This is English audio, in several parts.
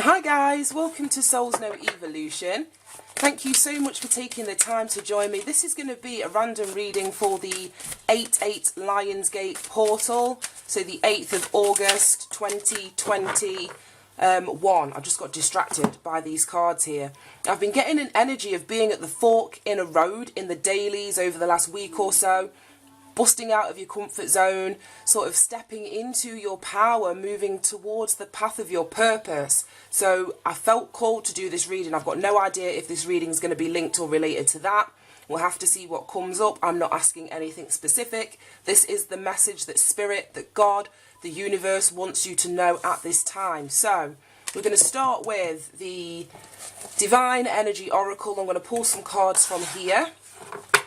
Hi guys, welcome to Souls Know Evolution. Thank you so much for taking the time to join me. This is going to be a random reading for the 8/8 Lionsgate portal. So the 8th of August 2021. I just got distracted by these cards here. I've been getting an energy of being at the fork in a road in the dailies over the last week or so. Busting out of your comfort zone, sort of stepping into your power, moving towards the path of your purpose. So I felt called to do this reading. I've got no idea if this reading is going to be linked or related to that. We'll have to see what comes up. I'm not asking anything specific. This is the message that Spirit, that God, the universe wants you to know at this time. So we're going to start with the Divine Energy Oracle. I'm going to pull some cards from here.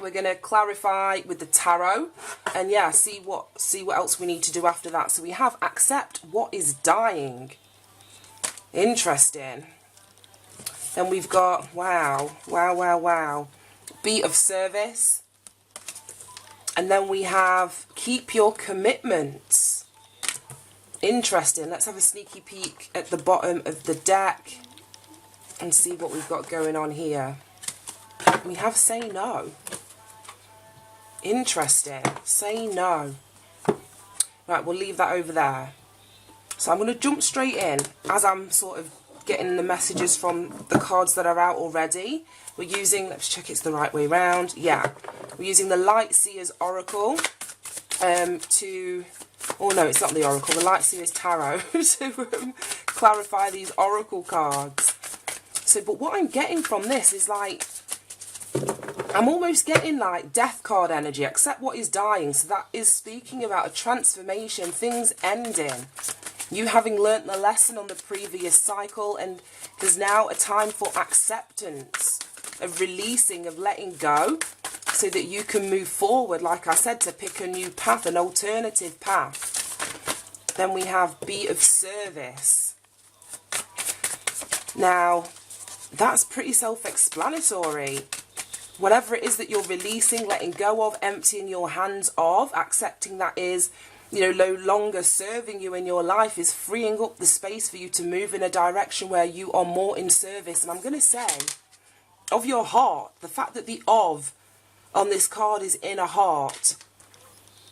We're going to clarify with the tarot and yeah, see what else we need to do after that. So we have accept what is dying. Interesting. Then we've got wow, be of service. And then we have keep your commitments. Interesting. Let's have a sneaky peek at the bottom of the deck and see what we've got going on here. We have say no. Interesting. Say no. Right, we'll leave that over there. So I'm going to jump straight in as I'm sort of getting the messages from the cards that are out already. We're using, let's check it's the right way round. Yeah. We're using the Light Seers Oracle oh no, it's not the Oracle, the Light Seers Tarot to clarify these Oracle cards. So, but what I'm getting from this is like, I'm almost getting like death card energy, accept what is dying. So that is speaking about a transformation, things ending. You having learnt the lesson on the previous cycle, and there's now a time for acceptance, of releasing, of letting go, so that you can move forward, like I said, to pick a new path, an alternative path. Then we have be of service. Now, that's pretty self-explanatory. Whatever it is that you're releasing, letting go of, emptying your hands of, accepting that is, you know, no longer serving you in your life, is freeing up the space for you to move in a direction where you are more in service. And I'm going to say, of your heart, the fact that the of on this card is in a heart,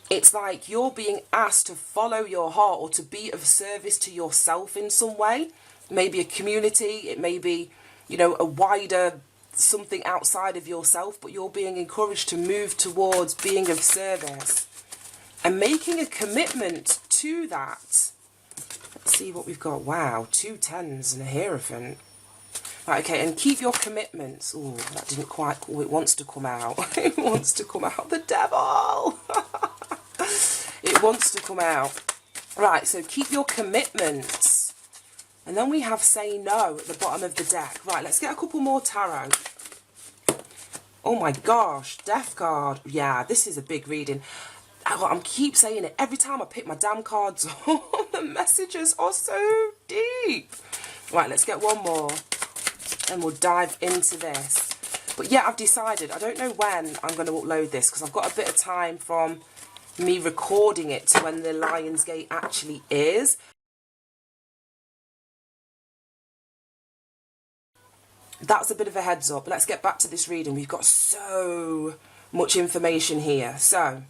it's like you're being asked to follow your heart or to be of service to yourself in some way. Maybe a community, it may be, you know, a wider something outside of yourself, but you're being encouraged to move towards being of service and making a commitment to that. Let's see what we've got. Wow, 2 10s and a Hierophant. Right, okay, and keep your commitments. Oh, that didn't quite, oh, it wants to come out. It wants to come out. The devil. It wants to come out. Right, so keep your commitments. And then we have say no at the bottom of the deck. Right, let's get a couple more tarot. Oh my gosh, death card. Yeah, this is a big reading. I keep saying it. Every time I pick my damn cards up, the messages are so deep. Right, let's get one more. And we'll dive into this. But yeah, I've decided. I don't know when I'm going to upload this, because I've got a bit of time from me recording it to when the Lionsgate actually is. That's a bit of a heads up. Let's get back to this reading. We've got so much information here. So,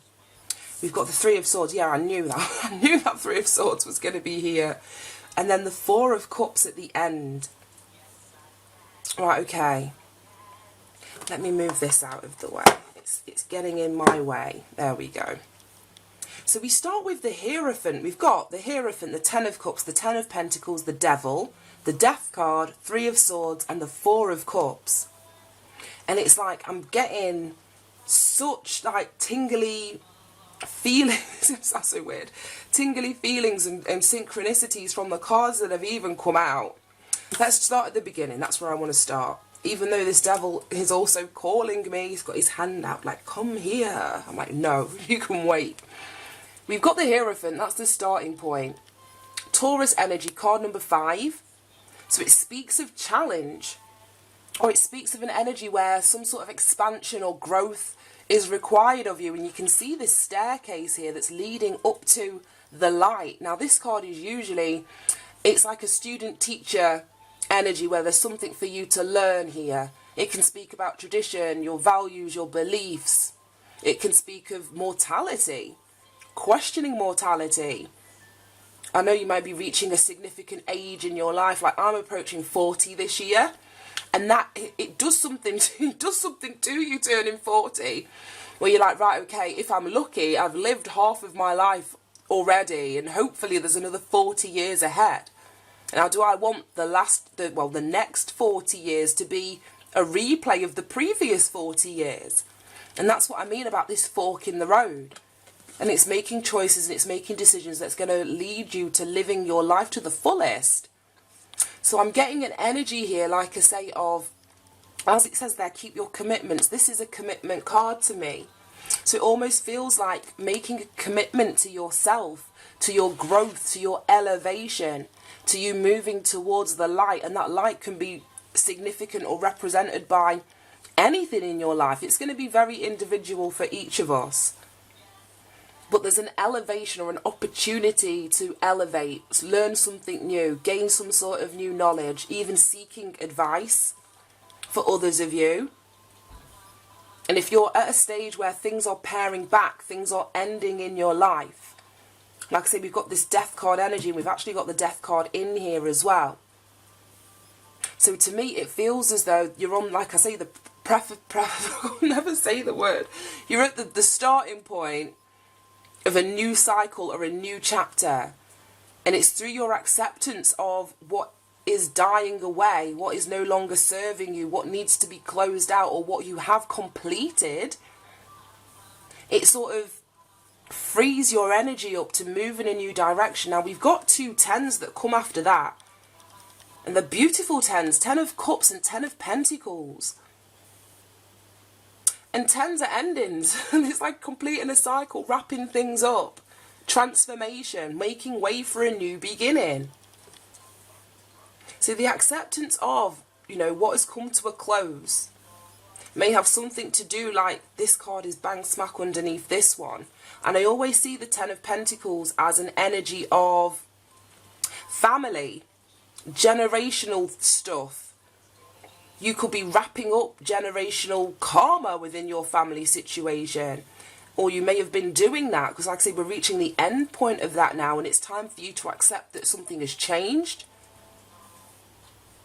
we've got the Three of Swords. Yeah, I knew that. I knew that Three of Swords was going to be here. And then the Four of Cups at the end. Right, okay. Let me move this out of the way. It's getting in my way. There we go. So we start with the Hierophant. We've got the Hierophant, the Ten of Cups, the Ten of Pentacles, the Devil, the Death card, Three of Swords, and the Four of Cups. And it's like I'm getting such like tingly feelings. That's so weird. Tingly feelings and synchronicities from the cards that have even come out. Let's start at the beginning. That's where I want to start. Even though this devil is also calling me, he's got his hand out like, come here. I'm like, no, you can wait. We've got the Hierophant. That's the starting point. Taurus energy, card number 5. So it speaks of challenge, or it speaks of an energy where some sort of expansion or growth is required of you. And you can see this staircase here that's leading up to the light. Now this card is usually, it's like a student-teacher energy where there's something for you to learn here. It can speak about tradition, your values, your beliefs. It can speak of mortality, questioning mortality. I know you might be reaching a significant age in your life, like I'm approaching 40 this year, and that it does something to you turning 40, where you're like, right, okay, if I'm lucky, I've lived half of my life already, and hopefully there's another 40 years ahead. Now, do I want the next 40 years to be a replay of the previous 40 years? And that's what I mean about this fork in the road. And it's making choices and it's making decisions that's going to lead you to living your life to the fullest. So I'm getting an energy here, like I say, of, as it says there, keep your commitments. This is a commitment card to me. So it almost feels like making a commitment to yourself, to your growth, to your elevation, to you moving towards the light. And that light can be significant or represented by anything in your life. It's going to be very individual for each of us. But there's an elevation or an opportunity to elevate, to learn something new, gain some sort of new knowledge, even seeking advice for others of you. And if you're at a stage where things are paring back, things are ending in your life, like I say, we've got this death card energy, and we've actually got the death card in here as well. So to me, it feels as though you're on, like I say, I'll never say the word. You're at the starting point of a new cycle or a new chapter. And it's through your acceptance of what is dying away, what is no longer serving you, what needs to be closed out, or what you have completed. It sort of frees your energy up to move in a new direction. Now, we've got 2 tens that come after that. And the beautiful tens, 10 of Cups and 10 of Pentacles. And tens are endings. It's like completing a cycle, wrapping things up. Transformation, making way for a new beginning. So the acceptance of, what has come to a close may have something to do, like this card is bang smack underneath this one. And I always see the 10 of Pentacles as an energy of family, generational stuff. You could be wrapping up generational karma within your family situation. Or you may have been doing that, because like I say, we're reaching the end point of that now, and it's time for you to accept that something has changed.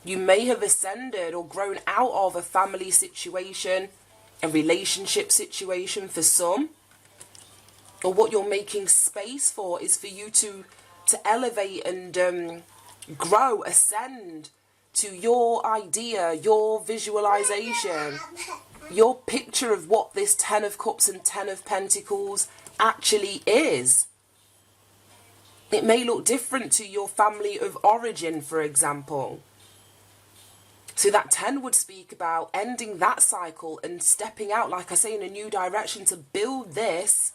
You may have ascended or grown out of a family situation, a relationship situation for some. Or what you're making space for is for you to elevate and grow, ascend to your idea, your visualization, your picture of what this 10 of Cups and 10 of Pentacles actually is. It may look different to your family of origin, for example. So that 10 would speak about ending that cycle and stepping out, like I say, in a new direction to build this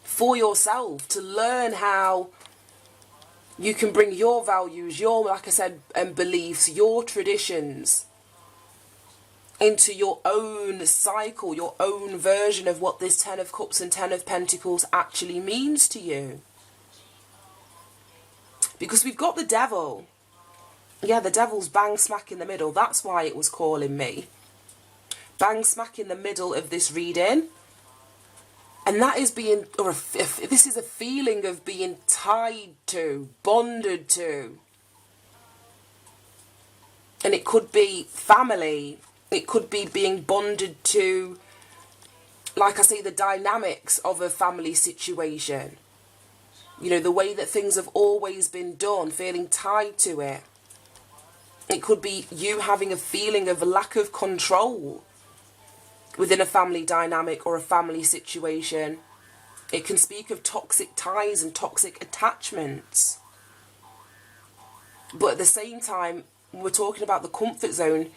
for yourself, to learn how you can bring your values, your, like I said, beliefs, your traditions into your own cycle, your own version of what this 10 of Cups and 10 of Pentacles actually means to you. Because we've got the Devil. Yeah, the Devil's bang smack in the middle. That's why it was calling me. Bang smack in the middle of this reading. And that is being, this is a feeling of being tied to, bonded to. And it could be family. It could be being bonded to, like I say, the dynamics of a family situation. The way that things have always been done, feeling tied to it. It could be you having a feeling of lack of control within a family dynamic or a family situation. It can speak of toxic ties and toxic attachments. But at the same time, when we're talking about the comfort zone,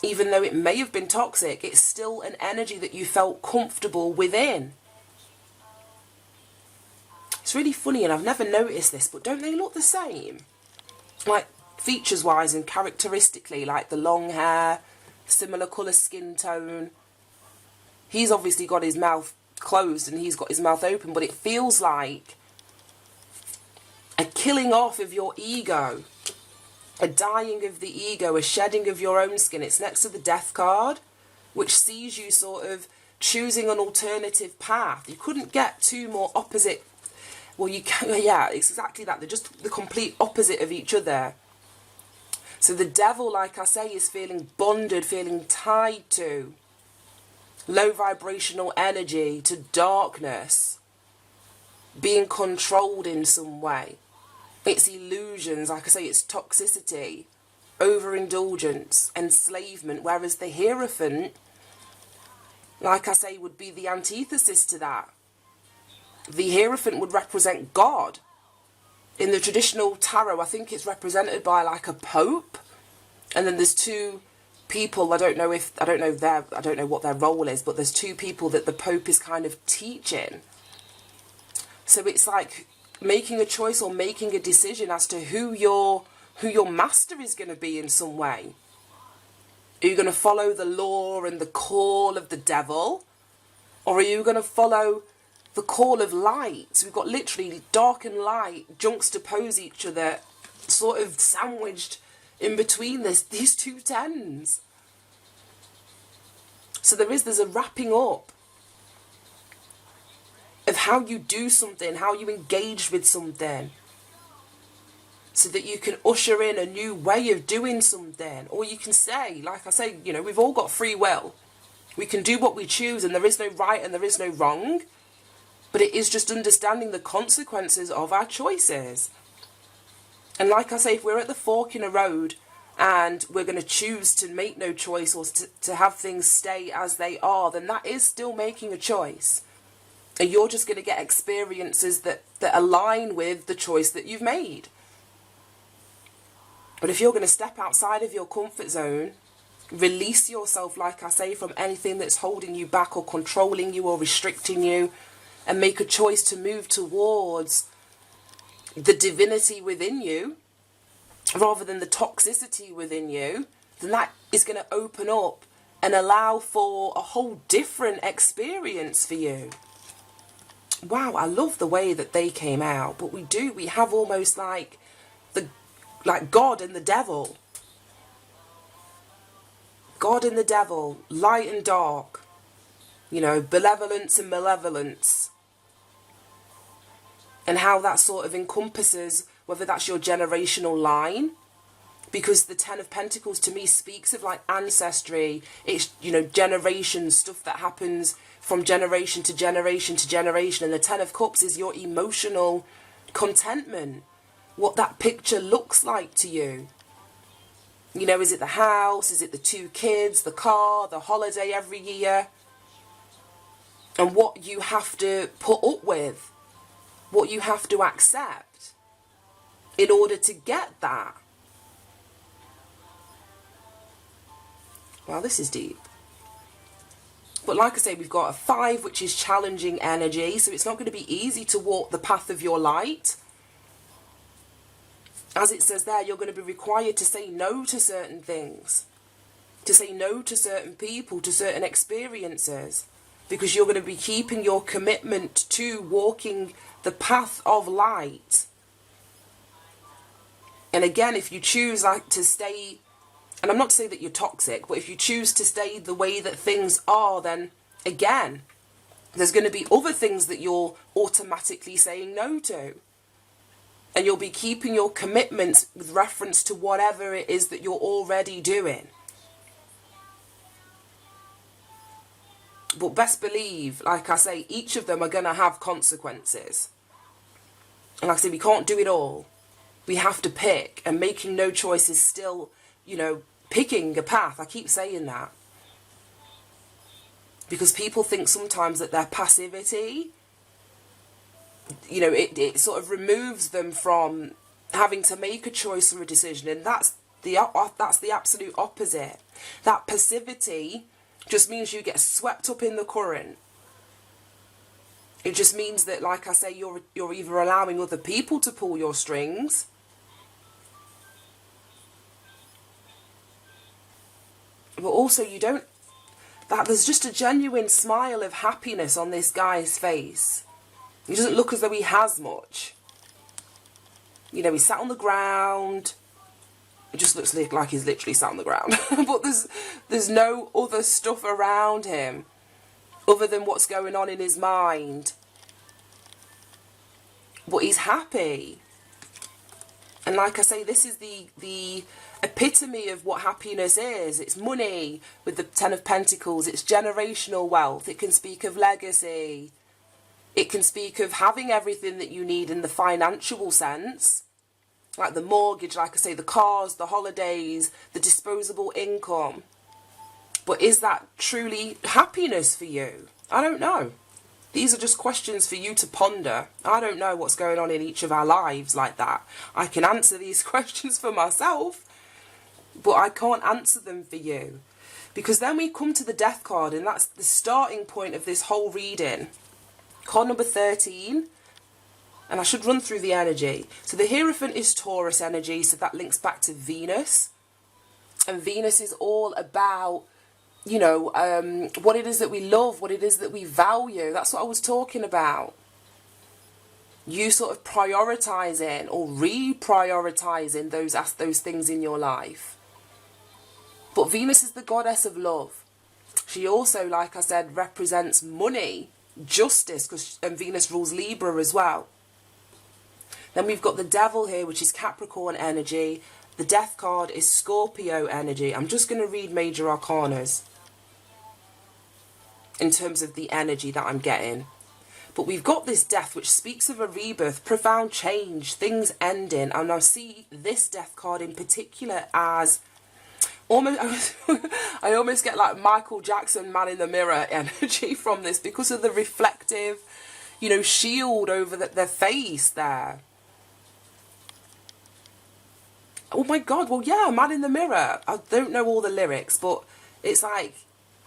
even though it may have been toxic, it's still an energy that you felt comfortable within. It's really funny, and I've never noticed this, but don't they look the same? Like, features-wise and characteristically, like the long hair, similar colour skin tone. He's obviously got his mouth closed and he's got his mouth open, but it feels like a killing off of your ego a dying of the ego, a shedding of your own skin. It's next to the death card, which sees you sort of choosing an alternative path. You couldn't get two more opposite. Well, you can, yeah, it's exactly that. They're just the complete opposite of each other. So the devil, like I say, is feeling bonded, feeling tied to low vibrational energy, to darkness, being controlled in some way. It's illusions, like I say, it's toxicity, overindulgence, enslavement, whereas the Hierophant, like I say, would be the antithesis to that. The Hierophant would represent God. In the traditional tarot, I think it's represented by like a pope, and then there's two people. I don't know what their role is, but there's two people that the pope is kind of teaching. So it's like making a choice or making a decision as to who your master is going to be in some way. Are you going to follow the law and the call of the devil, or are you going to follow the call of light? So we've got literally dark and light juxtapose each other, sort of sandwiched in between these two tens. So there's a wrapping up of how you do something, how you engage with something, so that you can usher in a new way of doing something. Or you can say, like I say, we've all got free will. We can do what we choose, and there is no right and there is no wrong. But it is just understanding the consequences of our choices. And like I say, if we're at the fork in a road and we're going to choose to make no choice, or to have things stay as they are, then that is still making a choice. And you're just going to get experiences that align with the choice that you've made. But if you're going to step outside of your comfort zone, release yourself, like I say, from anything that's holding you back or controlling you or restricting you, and make a choice to move towards the divinity within you rather than the toxicity within you, then that is going to open up and allow for a whole different experience for you. Wow, I love the way that they came out. But we have almost like God and the devil. God and the devil, light and dark, benevolence and malevolence. And how that sort of encompasses whether that's your generational line. Because the Ten of Pentacles to me speaks of like ancestry. It's, generations, stuff that happens from generation to generation to generation. And the Ten of Cups is your emotional contentment. What that picture looks like to you. Is it the house? Is it the 2 kids? The car? The holiday every year? And what you have to put up with. What you have to accept in order to get that. Wow, this is deep. But like I say, we've got a 5, which is challenging energy. So it's not going to be easy to walk the path of your light. As it says there, you're going to be required to say no to certain things. To say no to certain people, to certain experiences. Because you're going to be keeping your commitment to walking the path of light. And again, if you choose to stay, and I'm not to say that you're toxic, but if you choose to stay the way that things are, then again, there's going to be other things that you're automatically saying no to. And you'll be keeping your commitments with reference to whatever it is that you're already doing. But best believe, like I say, each of them are going to have consequences. And like I say, we can't do it all. We have to pick, and making no choice is still, picking a path. I keep saying that. Because people think sometimes that their passivity, it sort of removes them from having to make a choice or a decision. And that's the absolute opposite. That passivity just means you get swept up in the current. It just means that, like I say, you're either allowing other people to pull your strings, but also there's just a genuine smile of happiness on this guy's face. He doesn't look as though he has much. He's sat on the ground. It just looks like he's literally sat on the ground. But there's no other stuff around him other than what's going on in his mind. But he's happy. And like I say, this is the epitome of what happiness is. It's money with the Ten of Pentacles. It's generational wealth. It can speak of legacy. It can speak of having everything that you need in the financial sense. Like the mortgage, like I say, the cars, the holidays, the disposable income. But is that truly happiness for you? I don't know. These are just questions for you to ponder. I don't know what's going on in each of our lives like that. I can answer these questions for myself, but I can't answer them for you. Because then we come to the Death card, and that's the starting point of this whole reading. Card number 13, and I should run through the energy. So the Hierophant is Taurus energy, so that links back to Venus. And Venus is all about, you know, what it is that we love, what it is that we value. That's what I was talking about. You sort of prioritizing or reprioritizing those things in your life. But Venus is the goddess of love. She also, like I said, represents money, justice, because Venus rules Libra as well. Then we've got the Devil here, which is Capricorn energy. The Death card is Scorpio energy. I'm just going to read major arcanas in terms of the energy that I'm getting. But we've got this Death, which speaks of a rebirth, profound change, things ending. And I see this Death card in particular as almost, I almost get like Michael Jackson, Man in the Mirror energy from this, because of the reflective, you know, shield over their face there. Oh my God, well, yeah, Man in the Mirror. I don't know all the lyrics, but it's like,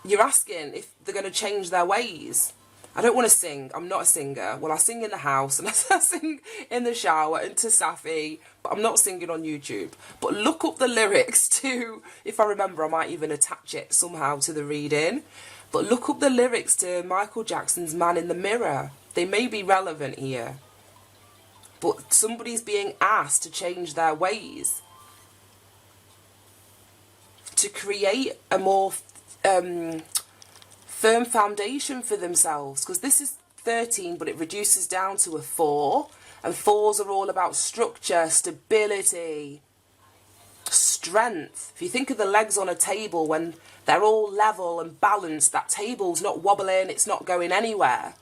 you're asking if they're going to change their ways. I don't want to sing. I'm not a singer. Well, I sing in the house and I sing in the shower and to Safi, but I'm not singing on YouTube. But look up the lyrics to, if I remember, I might even attach it somehow to the reading. But look up the lyrics to Michael Jackson's Man in the Mirror. They may be relevant here. But somebody's being asked to change their ways, to create a more firm foundation for themselves. Because this is 13, but it reduces down to a 4. And 4s are all about structure, stability, strength. If you think of the legs on a table, when they're all level and balanced, that table's not wobbling, it's not going anywhere.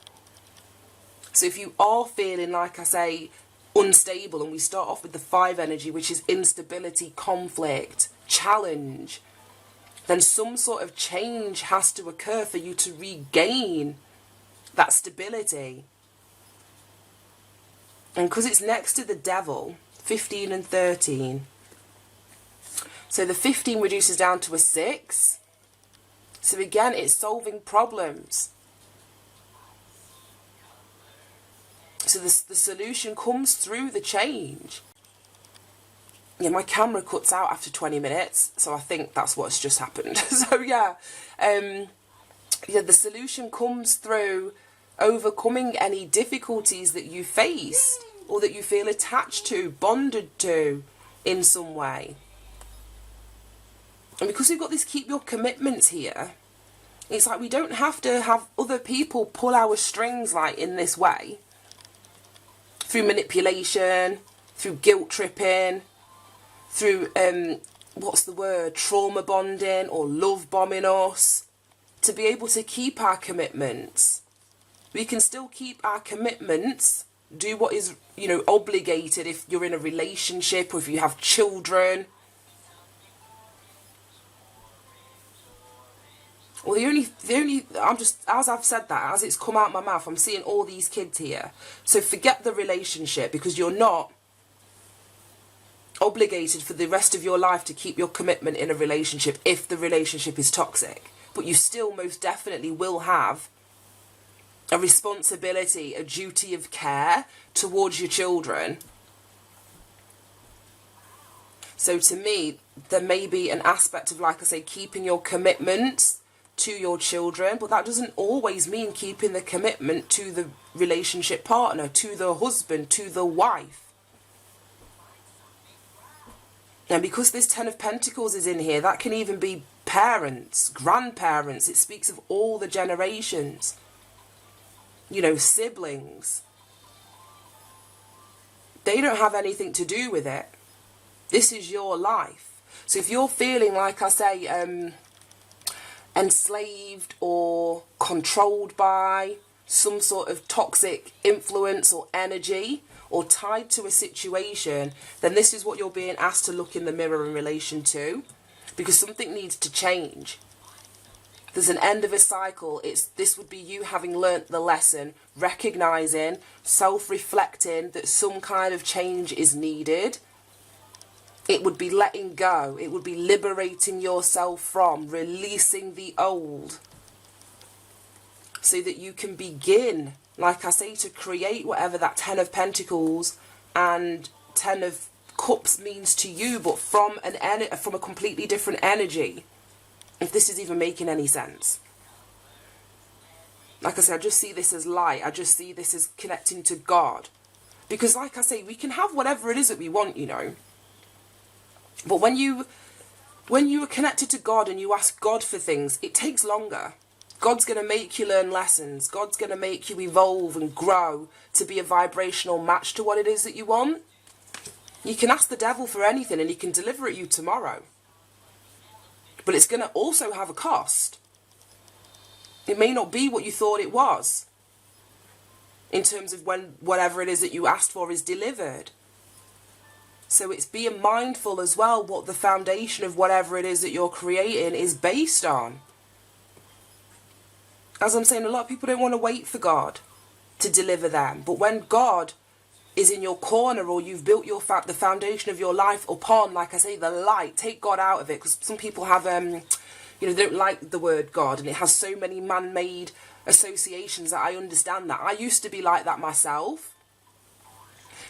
So if you are feeling, like I say, unstable, and we start off with the 5 energy, which is instability, conflict, challenge, then some sort of change has to occur for you to regain that stability. And because it's next to the Devil, 15 and 13. So the 15 reduces down to a 6. So again, it's solving problems. So the solution comes through the change. Yeah, my camera cuts out after 20 minutes, so I think that's what's just happened. So yeah, the solution comes through overcoming any difficulties that you faced or that you feel attached to, bonded to in some way. And because we've got this keep your commitments here, it's like we don't have to have other people pull our strings like in this way, through manipulation, through guilt tripping, through, what's the word, trauma bonding or love bombing us, to be able to keep our commitments. We can still keep our commitments, do what is, you know, obligated if you're in a relationship or if you have children. Well, the only, I'm just, as I've said that, as it's come out my mouth, I'm seeing all these kids here. So forget the relationship, because you're not obligated for the rest of your life to keep your commitment in a relationship if the relationship is toxic. But you still most definitely will have a responsibility, a duty of care towards your children. So to me, there may be an aspect of, like I say, keeping your commitments to your children, but that doesn't always mean keeping the commitment to the relationship partner, to the husband, to the wife. And because this Ten of Pentacles is in here, that can even be parents, grandparents. It speaks of all the generations. You know, siblings. They don't have anything to do with it. This is your life. So if you're feeling, like I say, enslaved or controlled by some sort of toxic influence or energy, or tied to a situation, then this is what you're being asked to look in the mirror in relation to, because something needs to change. There's an end of a cycle. This would be you having learnt the lesson, recognizing, self-reflecting that some kind of change is needed. It would be letting go. It would be liberating yourself from, releasing the old, so that you can begin, like I say, to create whatever that Ten of Pentacles and Ten of Cups means to you, but from a completely different energy. If this is even making any sense. Like I said, I just see this as light. I just see this as connecting to God. Because like I say, we can have whatever it is that we want, you know. But when you are connected to God and you ask God for things, it takes longer. God's going to make you learn lessons. God's going to make you evolve and grow to be a vibrational match to what it is that you want. You can ask the devil for anything and he can deliver it you tomorrow. But it's going to also have a cost. It may not be what you thought it was, in terms of when whatever it is that you asked for is delivered. So it's being mindful as well what the foundation of whatever it is that you're creating is based on. As I'm saying, a lot of people don't want to wait for God to deliver them. But when God is in your corner, or you've built the foundation of your life upon, like I say, the light, take God out of it. Because some people have, they don't like the word God, and it has so many man-made associations that I understand that. I used to be like that myself.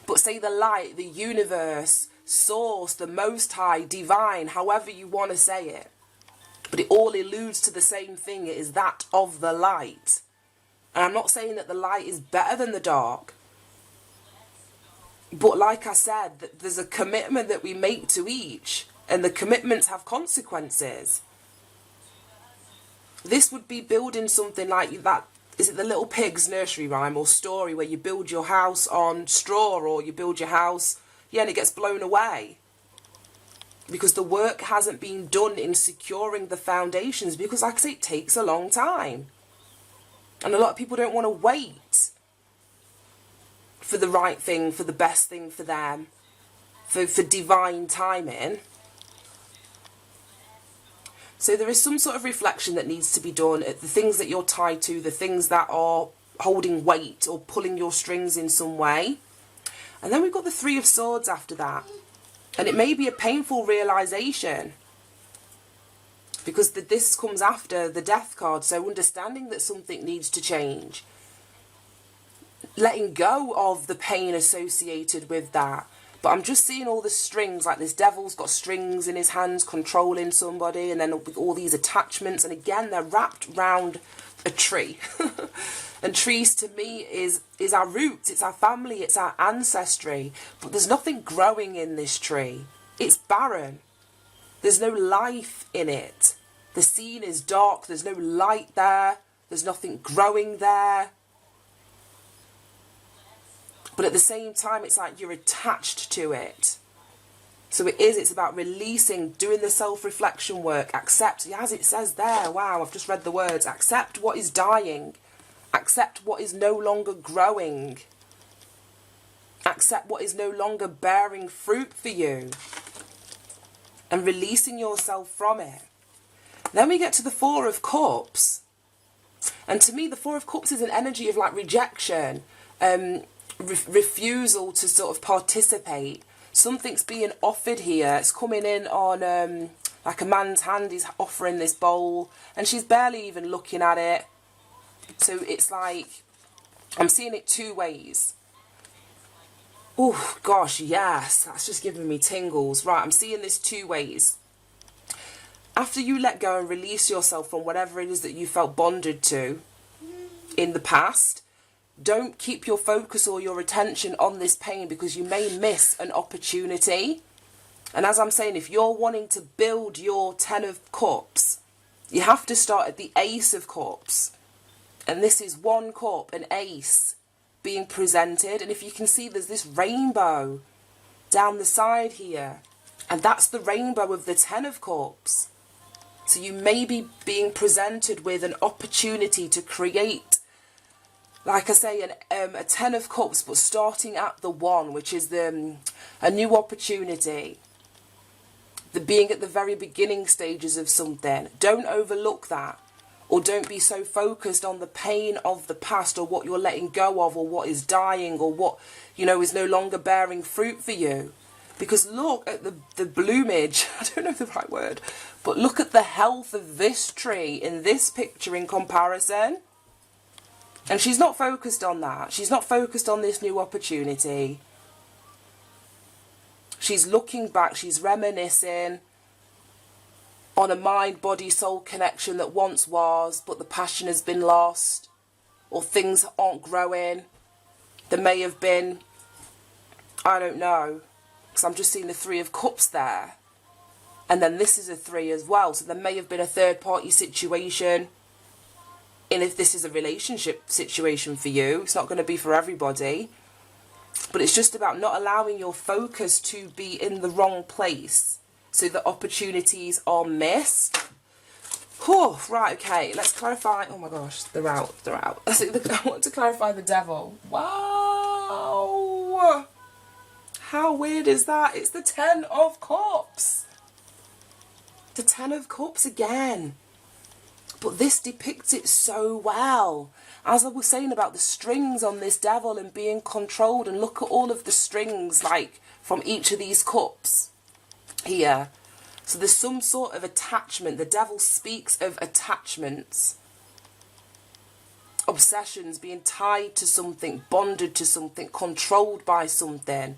But say the light, the universe, source, the most high, divine, however you want to say it. But it all alludes to the same thing. It is that of the light. And I'm not saying that the light is better than the dark. But like I said, there's a commitment that we make to each. And the commitments have consequences. This would be building something like that. Is it the Little Pigs nursery rhyme or story where you build your house on straw, or you build your house, and it gets blown away? Because the work hasn't been done in securing the foundations, because like I say, it takes a long time. And a lot of people don't want to wait for the right thing, for the best thing for them, for divine timing. So there is some sort of reflection that needs to be done at the things that you're tied to, the things that are holding weight or pulling your strings in some way. And then we've got the Three of Swords after that. And it may be a painful realization, because this comes after the Death card. So understanding that something needs to change. Letting go of the pain associated with that. But I'm just seeing all the strings, like this devil's got strings in his hands controlling somebody, and then with all these attachments, and again they're wrapped round a tree. And trees to me is our roots, it's our family, it's our ancestry. But there's nothing growing in this tree. It's barren. There's no life in it. The scene is dark, there's no light there, there's nothing growing there. But at the same time, it's like you're attached to it. So it's about releasing, doing the self-reflection work, accept, as it says there, wow, I've just read the words, accept what is dying, accept what is no longer growing, accept what is no longer bearing fruit for you, and releasing yourself from it. Then we get to the Four of Cups. And to me, the Four of Cups is an energy of like rejection, refusal to sort of participate. Something's being offered here. It's coming in on like a man's hand. He's offering this bowl and she's barely even looking at it. So it's like I'm seeing it two ways. Oh gosh, yes, that's just giving me tingles. Right, I'm seeing this two ways. After you let go and release yourself from whatever it is that you felt bonded to in the past, don't keep your focus or your attention on this pain, because you may miss an opportunity And as I'm saying, if you're wanting to build your 10 of Cups, you have to start at the Ace of Cups. And this is one cup, an ace, being presented. And if you can see, there's this rainbow down the side here. And that's the rainbow of the 10 of Cups. So you may be being presented with an opportunity to create, like I say, a 10 of Cups, but starting at the 1, which is a new opportunity. The being at the very beginning stages of something. Don't overlook that. Or don't be so focused on the pain of the past, or what you're letting go of, or what is dying, or what, you know, is no longer bearing fruit for you. Because look at the bloomage, I don't know the right word, but look at the health of this tree in this picture in comparison. And she's not focused on that. She's not focused on this new opportunity. She's looking back, she's reminiscing on a mind, body, soul connection that once was, but the passion has been lost, or things aren't growing. There may have been, I don't know, because I'm just seeing the 3 of Cups there. And then this is a 3 as well. So there may have been a third party situation. And if this is a relationship situation for you, it's not going to be for everybody. But it's just about not allowing your focus to be in the wrong place, so that opportunities are missed. Whew, right, okay, let's clarify. Oh my gosh, they're out. I want to clarify the Devil. Wow! How weird is that? It's the 10 of Cups. The 10 of Cups again. But this depicts it so well. As I was saying about the strings on this Devil and being controlled, and look at all of the strings, like, from each of these cups here. So there's some sort of attachment. The Devil speaks of attachments, obsessions, being tied to something, bonded to something, controlled by something.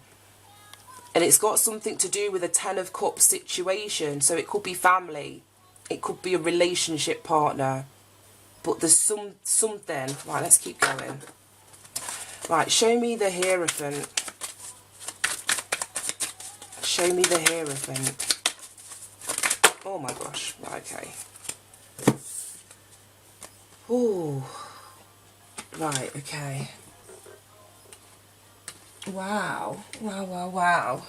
And it's got something to do with a 10 of Cups situation. So it could be family, it could be a relationship partner, but there's something. Right, let's keep going. Right, show me the Hierophant. Show me the Hierophant. Oh my gosh. Right, okay. Ooh. Right, okay. Wow. Wow.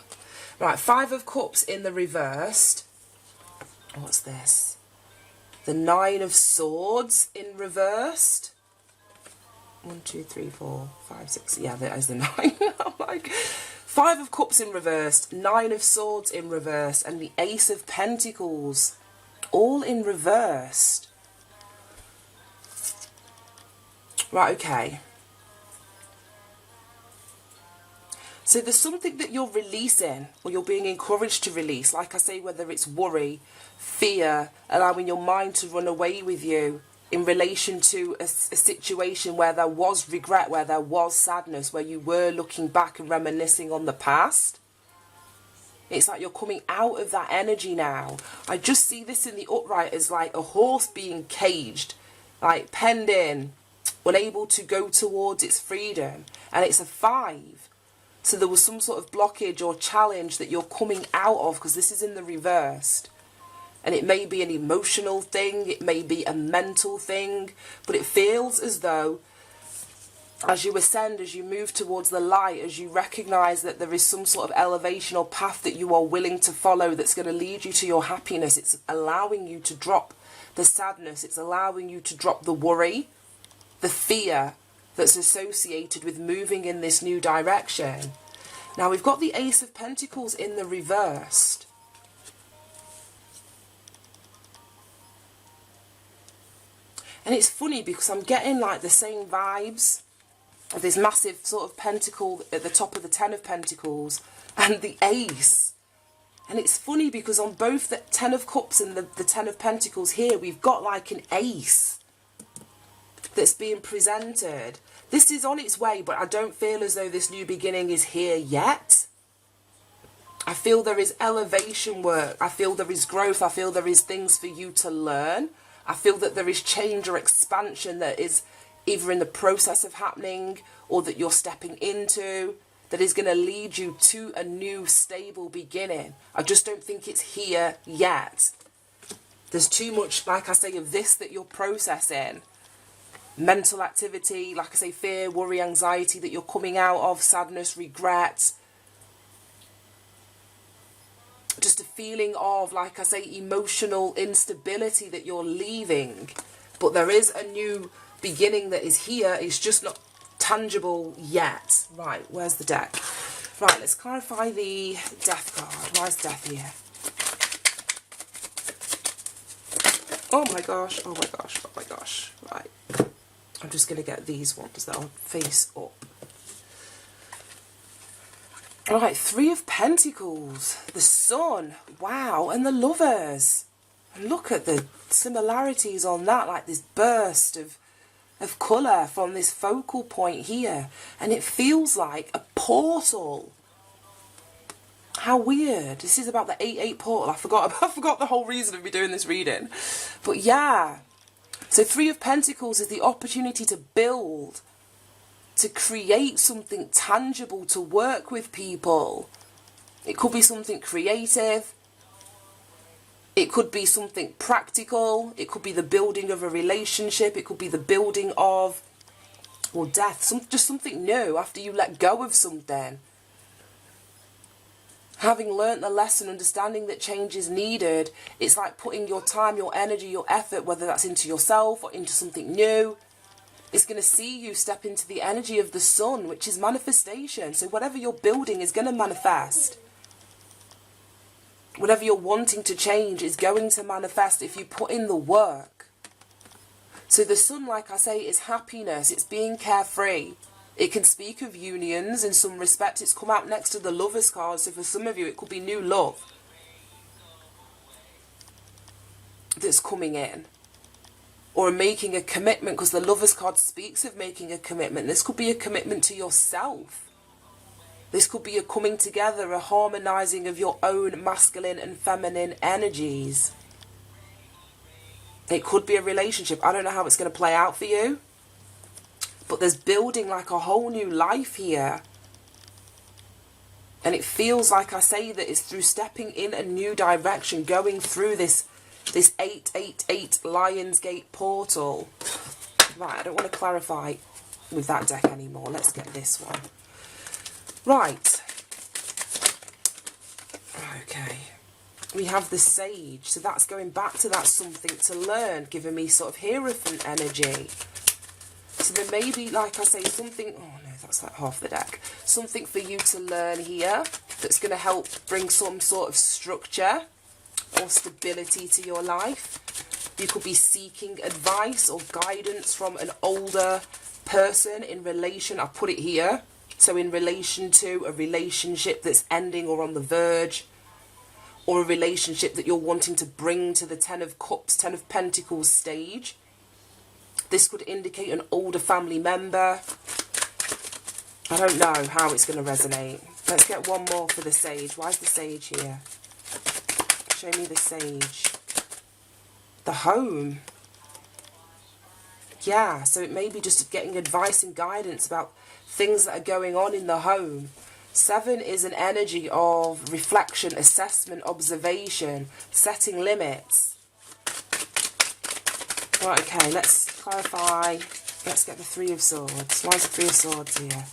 Right, 5 of Cups in the reversed. What's this? The 9 of Swords in reversed. 1, 2, 3, 4, 5, 6. Yeah, that is the 9. I'm like, 5 of Cups in reversed, 9 of Swords in reverse, and the Ace of Pentacles, all in reversed. Right, okay. So there's something that you're releasing, or you're being encouraged to release. Like I say, whether it's worry, fear, allowing your mind to run away with you in relation to a situation where there was regret, where there was sadness, where you were looking back and reminiscing on the past. It's like you're coming out of that energy now. I just see this in the upright as like a horse being caged, like penned in, unable to go towards its freedom. And it's a 5. So there was some sort of blockage or challenge that you're coming out of, because this is in the reversed. And it may be an emotional thing, it may be a mental thing, but it feels as though as you ascend, as you move towards the light, as you recognise that there is some sort of elevation or path that you are willing to follow that's going to lead you to your happiness, it's allowing you to drop the sadness, it's allowing you to drop the worry, the fear that's associated with moving in this new direction. Now we've got the Ace of Pentacles in the reversed. And it's funny because I'm getting like the same vibes of this massive sort of pentacle at the top of the 10 of Pentacles and the Ace. And it's funny because on both the 10 of Cups and the 10 of Pentacles here, we've got like an Ace that's being presented. This is on its way, but I don't feel as though this new beginning is here yet. I feel there is elevation work. I feel there is growth. I feel there is things for you to learn. I feel that there is change or expansion that is either in the process of happening or that you're stepping into. that is going to lead you to a new stable beginning. I just don't think it's here yet. There's too much, like I say, of this that you're processing. Mental activity, like I say, fear, worry, anxiety that you're coming out of, sadness, regret. Just a feeling of, like I say, emotional instability that you're leaving. But there is a new beginning that is here. It's just not tangible yet. Right, where's the deck? Right, let's clarify the death card. Why is death here? Oh my gosh, oh my gosh, oh my gosh. Right. I'm just going to get these ones that are face up. Alright, Three of Pentacles, the Sun, wow, and the Lovers. And look at the similarities on that, like this burst of colour from this focal point here. And it feels like a portal. How weird. This is about the 8-8 portal. I forgot the whole reason of me doing this reading. But yeah. So Three of Pentacles is the opportunity to build, to create something tangible, to work with people. It could be something creative. It could be something practical. It could be the building of a relationship. It could be the building of, or death. Just something new after you let go of something. Having learnt the lesson, understanding that change is needed, it's like putting your time, your energy, your effort, whether that's into yourself or into something new. It's going to see you step into the energy of the sun, which is manifestation. So whatever you're building is going to manifest. Whatever you're wanting to change is going to manifest if you put in the work. So the sun, like I say, is happiness. It's being carefree. It can speak of unions in some respect. It's come out next to the Lovers card. So for some of you, it could be new love that's coming in. Or making a commitment, because the Lovers card speaks of making a commitment. This could be a commitment to yourself. This could be a coming together, a harmonizing of your own masculine and feminine energies. It could be a relationship. I don't know how it's going to play out for you. But there's building like a whole new life here. And it feels like I say that it's through stepping in a new direction, going through this 888 Lionsgate portal. Right, I don't want to clarify with that deck anymore. Let's get this one. Right. Okay. We have the Sage. So that's going back to that something to learn, giving me sort of Hierophant energy. So there may be, like I say, something... Oh no, that's like half the deck. Something for you to learn here that's going to help bring some sort of structure or stability to your life. You could be seeking advice or guidance from an older person in relation... I'll put it here. So in relation to a relationship that's ending or on the verge, or a relationship that you're wanting to bring to the 10 of Cups, 10 of Pentacles stage. This could indicate an older family member. I don't know how it's going to resonate. Let's get one more for the Sage. Why is the Sage here? Show me the Sage. The Home. Yeah, so it may be just getting advice and guidance about things that are going on in the home. 7 is an energy of reflection, assessment, observation, setting limits. Right, okay, let's clarify. Let's get the Three of Swords. Why is the Three of Swords here?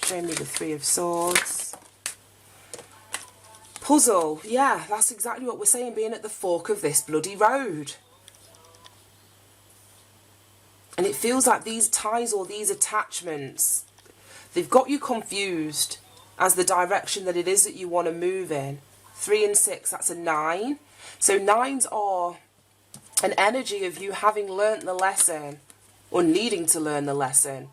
Show me the Three of Swords. Puzzle. Yeah, that's exactly what we're saying, being at the fork of this bloody road. And it feels like these ties or these attachments, they've got you confused as the direction that it is that you want to move in. 3 and 6, that's a 9. So 9s are an energy of you having learnt the lesson or needing to learn the lesson.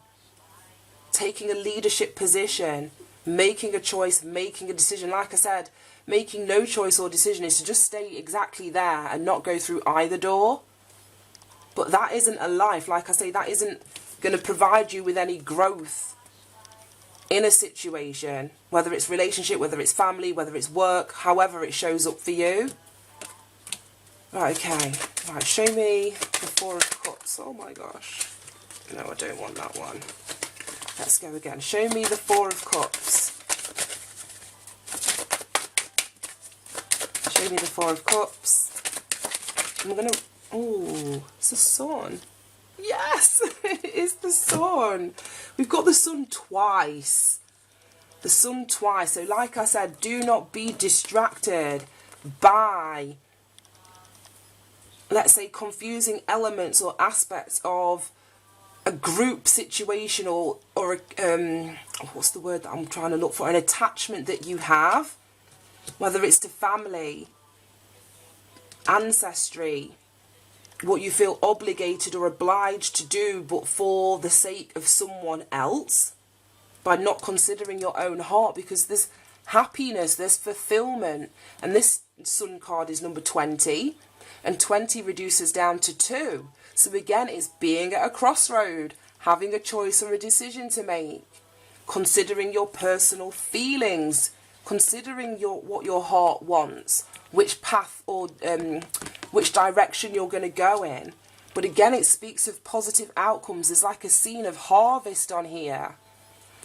Taking a leadership position, making a choice, making a decision. Like I said, making no choice or decision is to just stay exactly there and not go through either door. But that isn't a life. Like I say, that isn't going to provide you with any growth in a situation, whether it's relationship, whether it's family, whether it's work, however it shows up for you. Right, okay. Right, show me the Four of Cups. Oh my gosh. No, I don't want that one. Let's go again. Show me the Four of Cups. Show me the Four of Cups. I'm going to... Oh, it's the Sun. Yes, it is the Sun. We've got the Sun twice. The Sun twice. So like I said, do not be distracted by, let's say, confusing elements or aspects of a group situation or what's the word that I'm trying to look for? An attachment that you have, whether it's to family, ancestry, what you feel obligated or obliged to do but for the sake of someone else, by not considering your own heart, because there's happiness, there's fulfillment, and this Sun card is number 20, and 20 reduces down to 2. So again, it's being at a crossroad, having a choice or a decision to make, considering your personal feelings, considering what your heart wants, which path or which direction you're going to go in. But again, it speaks of positive outcomes. There's like a scene of harvest on here.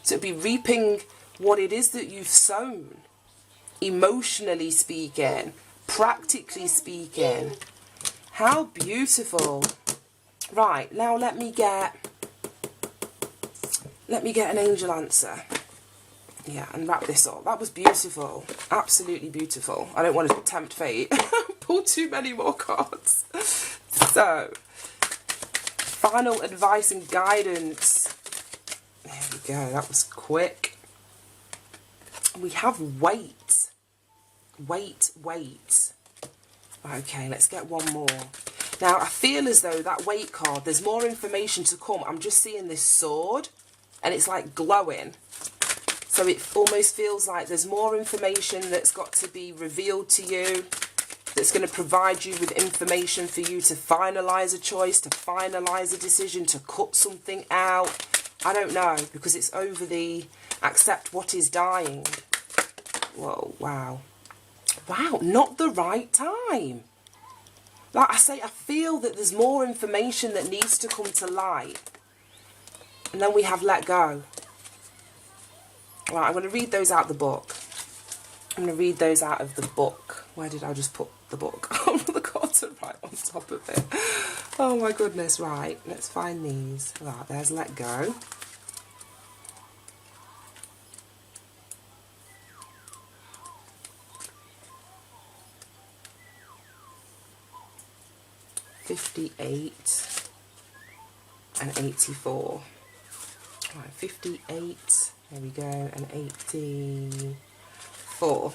So it'd be reaping what it is that you've sown, emotionally speaking, practically speaking. How beautiful. Right, now let me get an angel answer. Yeah, and wrap this up. That was beautiful. Absolutely beautiful. I don't want to tempt fate. Pull too many more cards. So, final advice and guidance. There we go. That was quick. We have wait. Wait. Okay, let's get one more. Now, I feel as though that wait card, there's more information to come. I'm just seeing this sword, and it's like glowing. So it almost feels like there's more information that's got to be revealed to you, that's going to provide you with information for you to finalise a choice, to finalise a decision, to cut something out. I don't know, because it's over the accept what is dying. Whoa, wow. Wow, not the right time. Like I say, I feel that there's more information that needs to come to light. And then we have let go. Right, I'm going to read those out of the book. I'm going to read those out of the book. Where did I just put the book? Oh, the cards are right on top of it. Oh my goodness, right. Let's find these. Right, there's let go. $58 and 84. Right, 58. There we go, and 84.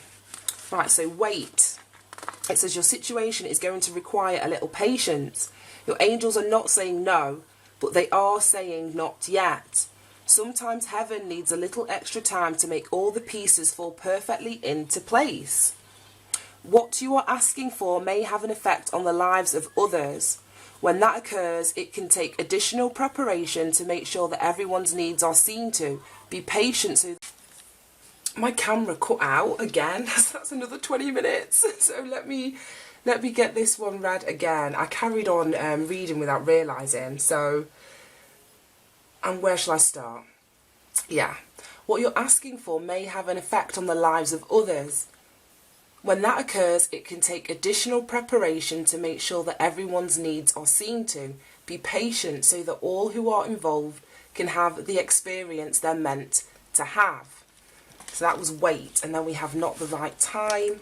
Right, so wait. It says your situation is going to require a little patience. Your angels are not saying no, but they are saying not yet. Sometimes heaven needs a little extra time to make all the pieces fall perfectly into place. What you are asking for may have an effect on the lives of others. When that occurs, it can take additional preparation to make sure that everyone's needs are seen to. Be patient. So my camera cut out again. That's another 20 minutes. So let me get this one read again. I carried on reading without realising. So, and where shall I start? Yeah. What you're asking for may have an effect on the lives of others. When that occurs, it can take additional preparation to make sure that everyone's needs are seen to. Be patient so that all who are involved can have the experience they're meant to have. So that was wait, and then we have not the right time.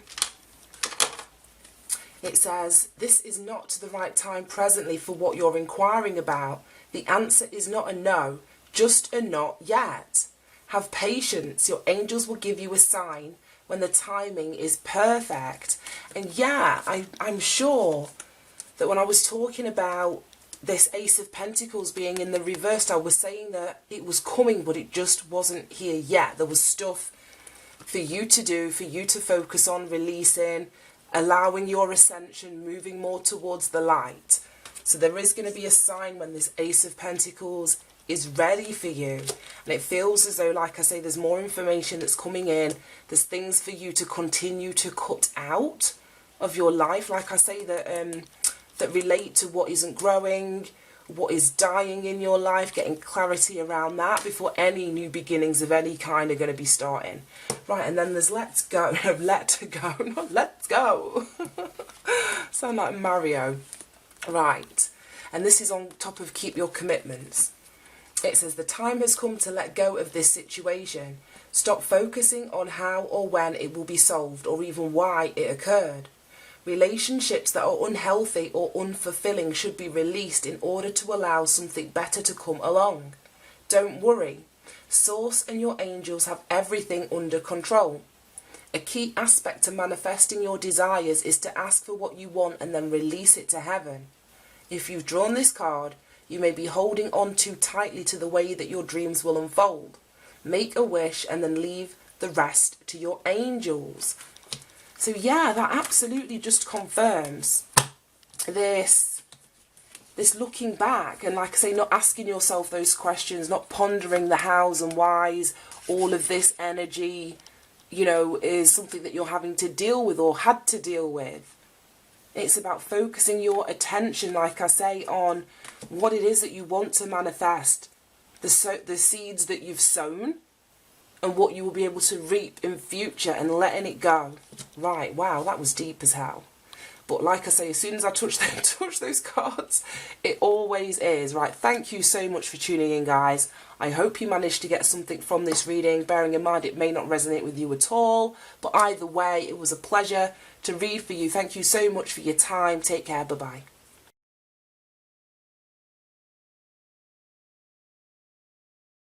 It says, this is not the right time presently for what you're inquiring about. The answer is not a no, just a not yet. Have patience, your angels will give you a sign when the timing is perfect. And yeah, I'm sure that when I was talking about this Ace of Pentacles being in the reverse, I was saying that it was coming, but it just wasn't here yet. There was stuff for you to do, for you to focus on releasing, allowing your ascension, moving more towards the light. So there is going to be a sign when this Ace of Pentacles is ready for you. And it feels as though, like I say, there's more information that's coming in. There's things for you to continue to cut out of your life, like I say, that that relate to what isn't growing, what is dying in your life, getting clarity around that before any new beginnings of any kind are going to be starting. Right, and then there's let's go, no, let go, not let's go. Sound like Mario. Right, and this is on top of keep your commitments. It says the time has come to let go of this situation. Stop focusing on how or when it will be solved or even why it occurred. Relationships that are unhealthy or unfulfilling should be released in order to allow something better to come along. Don't worry. Source and your angels have everything under control. A key aspect to manifesting your desires is to ask for what you want and then release it to heaven. If you've drawn this card, you may be holding on too tightly to the way that your dreams will unfold. Make a wish and then leave the rest to your angels. So yeah, that absolutely just confirms this looking back, and like I say, not asking yourself those questions, not pondering the hows and whys. All of this energy, you know, is something that you're having to deal with or had to deal with. It's about focusing your attention, like I say, on what it is that you want to manifest, the seeds that you've sown, and what you will be able to reap in future, and letting it go. Right, wow, that was deep as hell. But like I say, as soon as I touch those cards, it always is. Right, thank you so much for tuning in, guys. I hope you managed to get something from this reading, bearing in mind it may not resonate with you at all. But either way, it was a pleasure to read for you. Thank you so much for your time. Take care. Bye-bye.